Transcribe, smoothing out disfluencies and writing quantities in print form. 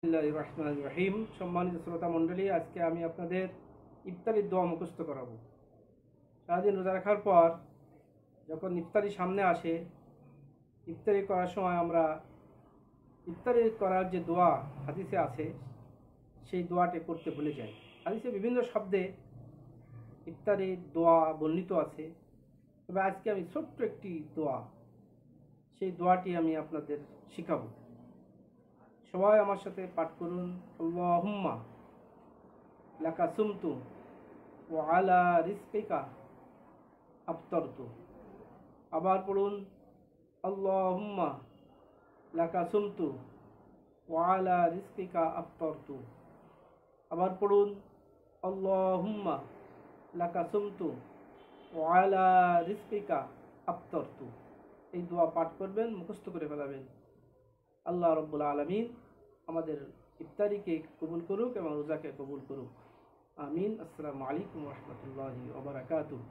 বিসমিল্লাহির রহমানির রহিম। সম্মানিত শ্রোতা মণ্ডলী, আজকে আমি আপনাদের ইফতারির দোয়া মুখস্থ করাবো। সারাদিন রোজা রাখার পর যখন ইফতারি সামনে আসে, ইফতারি করার সময় আমরা ইফতারি করার যে দোয়া হাদিসে আছে সেই দোয়াটি করতে ভুলে যাই। হাদিসে বিভিন্ন শব্দে ইফতারির দোয়া বর্ণিত আছে, তবে আজকে আমি ছোট্ট একটি দোয়া, সেই দোয়াটি আমি আপনাদের শিখাবো। সবাই আমার সাথে পাঠ করুন। আল্লাহুম্মা লাকা সুমতু ওয়া আলা রিজকিকা আফতারতু। আবার পড়ুন, আল্লাহুম্মা লাকা সুমতু ওয়া আলা রিজকিকা আফতারতু। আবার পড়ুন, আল্লাহুম্মা লাকা সুমতু ওয়া আলা রিজকিকা আফতারতু। এই দোয়া পাঠ করবেন, মুখস্থ করে ফেলাবেন। আল্লাহ রব্বুল আলামিন আমাদের ইফতারিকে কবুল করুক এবং রোজাকে কবুল করুক। আমিন। আসসালামু আলাইকুম ওয়া রাহমাতুল্লাহি ওয়া বারাকাতুহু।